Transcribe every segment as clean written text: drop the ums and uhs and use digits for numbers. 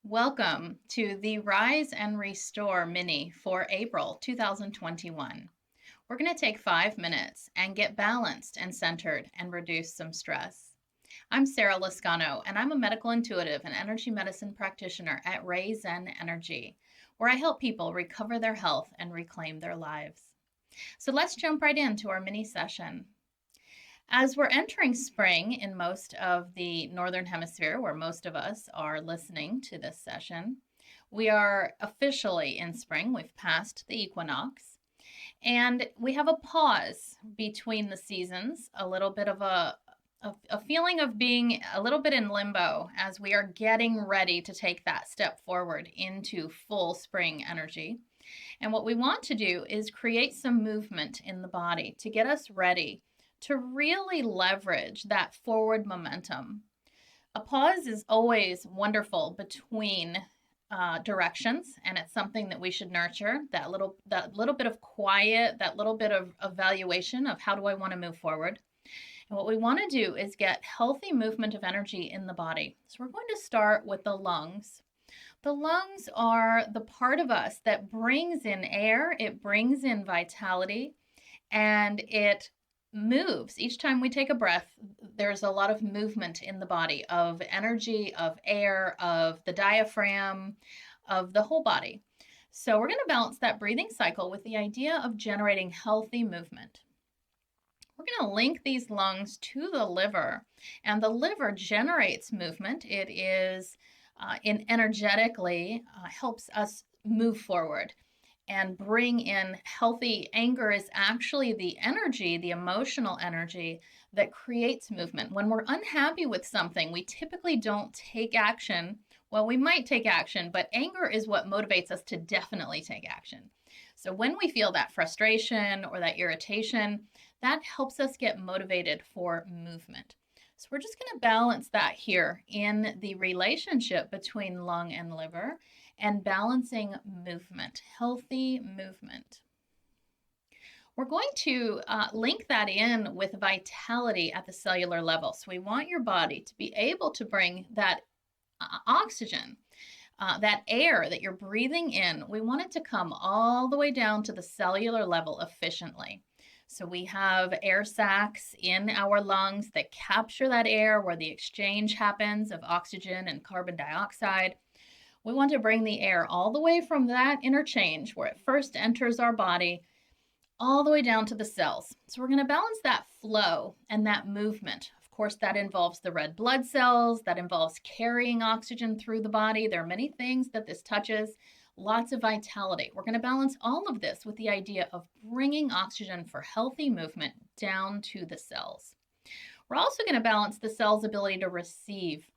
Welcome to the Rise and Restore Mini for April 2021. We're going to take 5 minutes and get balanced and centered and reduce some stress. I'm Sarah Lascano, and I'm a medical intuitive and energy medicine practitioner at Ray Zen Energy, where I help people recover their health and reclaim their lives. So let's jump right into our mini session. As we're entering spring in most of the Northern Hemisphere, where most of us are listening to this session, we are officially in spring. We've passed the equinox, and we have a pause between the seasons, a little bit of a feeling of being a little bit in limbo as we are getting ready to take that step forward into full spring energy. And what we want to do is create some movement in the body to get us ready to really leverage that forward momentum. A pause is always wonderful between directions, and it's something that we should nurture. That little bit of quiet, that little bit of evaluation of how do I want to move forward. And what we want to do is get healthy movement of energy in the body. So we're going to start with the lungs. The lungs are the part of us that brings in air, it brings in vitality, and it moves. Each time we take a breath, there's a lot of movement in the body of energy, of air, of the diaphragm, of the whole body. So we're going to balance that breathing cycle with the idea of generating healthy movement. We're going to link these lungs to the liver, and the liver generates movement. It is energetically helps us move forward and bring in healthy. Anger is actually the energy, the emotional energy that creates movement. When we're unhappy with something, we typically don't take action. Well, we might take action, but anger is what motivates us to definitely take action. So when we feel that frustration or that irritation, that helps us get motivated for movement. So we're just going to balance that here in the relationship between lung and liver and balancing movement, healthy movement. We're going to link that in with vitality at the cellular level. So we want your body to be able to bring that oxygen, that air that you're breathing in, we want it to come all the way down to the cellular level efficiently. So we have air sacs in our lungs that capture that air where the exchange happens of oxygen and carbon dioxide. We want to bring the air all the way from that interchange where it first enters our body all the way down to the cells. So we're going to balance that flow and that movement. Of course, that involves the red blood cells, that involves carrying oxygen through the body. There are many things that this touches. Lots of vitality. We're going to balance all of this with the idea of bringing oxygen for healthy movement down to the cells. We're also going to balance the cell's ability to receive.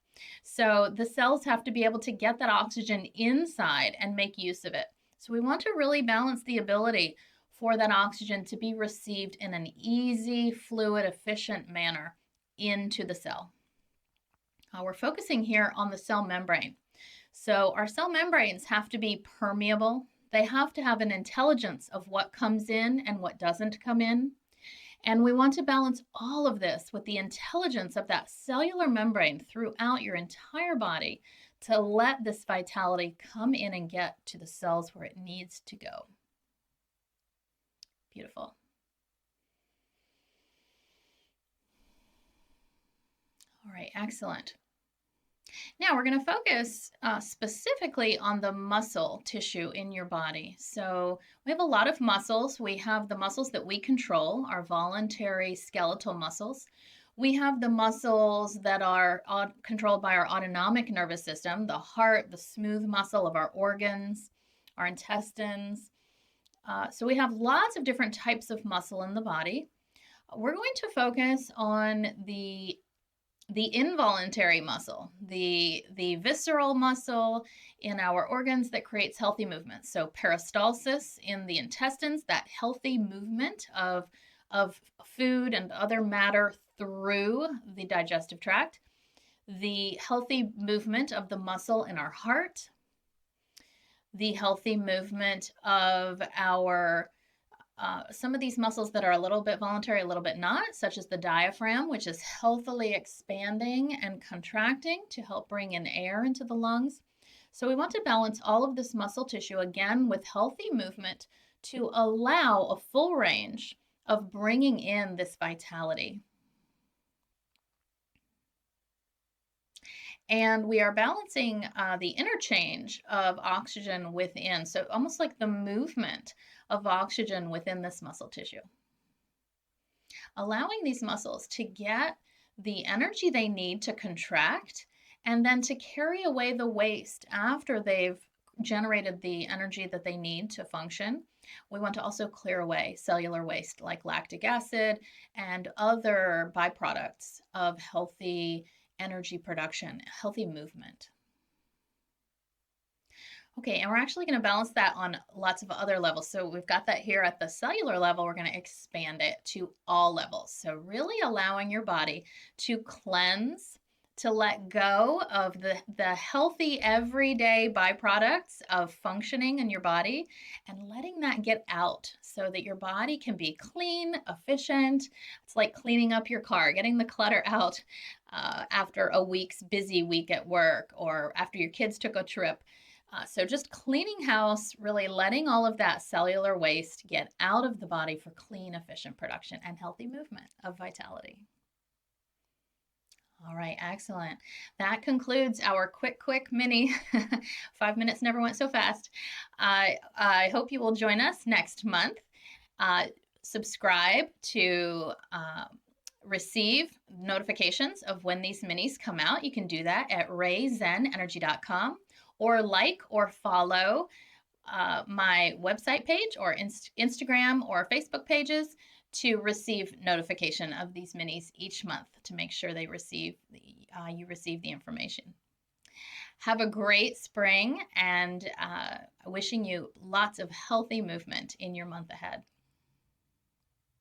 So the cells have to be able to get that oxygen inside and make use of it. So we want to really balance the ability for that oxygen to be received in an easy, fluid, efficient manner into the cell. We're focusing here on the cell membrane. So our cell membranes have to be permeable. They have to have an intelligence of what comes in and what doesn't come in. And we want to balance all of this with the intelligence of that cellular membrane throughout your entire body to let this vitality come in and get to the cells where it needs to go. Beautiful. All right, excellent. Now we're going to focus specifically on the muscle tissue in your body. So we have a lot of muscles. We have the muscles that we control, our voluntary skeletal muscles. We have the muscles that are controlled by our autonomic nervous system, the heart, the smooth muscle of our organs, our intestines. So we have lots of different types of muscle in the body. We're going to focus on the involuntary muscle, the visceral muscle in our organs that creates healthy movement. So peristalsis in the intestines, that healthy movement of food and other matter through the digestive tract. The healthy movement of the muscle in our heart. The healthy movement of our some of these muscles that are a little bit voluntary, a little bit not, such as the diaphragm, which is healthily expanding and contracting to help bring in air into the lungs. So we want to balance all of this muscle tissue again with healthy movement to allow a full range of bringing in this vitality. And we are balancing the interchange of oxygen within, so almost like the movement of oxygen within this muscle tissue. Allowing these muscles to get the energy they need to contract and then to carry away the waste after they've generated the energy that they need to function. We want to also clear away cellular waste like lactic acid and other byproducts of healthy energy production, healthy movement. Okay, and we're actually going to balance that on lots of other levels. So we've got that here at the cellular level. We're going to expand it to all levels. So really allowing your body to cleanse, to let go of the healthy everyday byproducts of functioning in your body and letting that get out so that your body can be clean, efficient. It's like cleaning up your car, getting the clutter out after a week's busy week at work or after your kids took a trip. So just cleaning house, really letting all of that cellular waste get out of the body for clean, efficient production and healthy movement of vitality. All right, excellent. That concludes our quick mini. 5 minutes never went so fast. I hope you will join us next month. Subscribe to receive notifications of when these minis come out. You can do that at rayzenenergy.com. Or like or follow my website page or Instagram or Facebook pages to receive notification of these minis each month to make sure they you receive the information. Have a great spring and wishing you lots of healthy movement in your month ahead.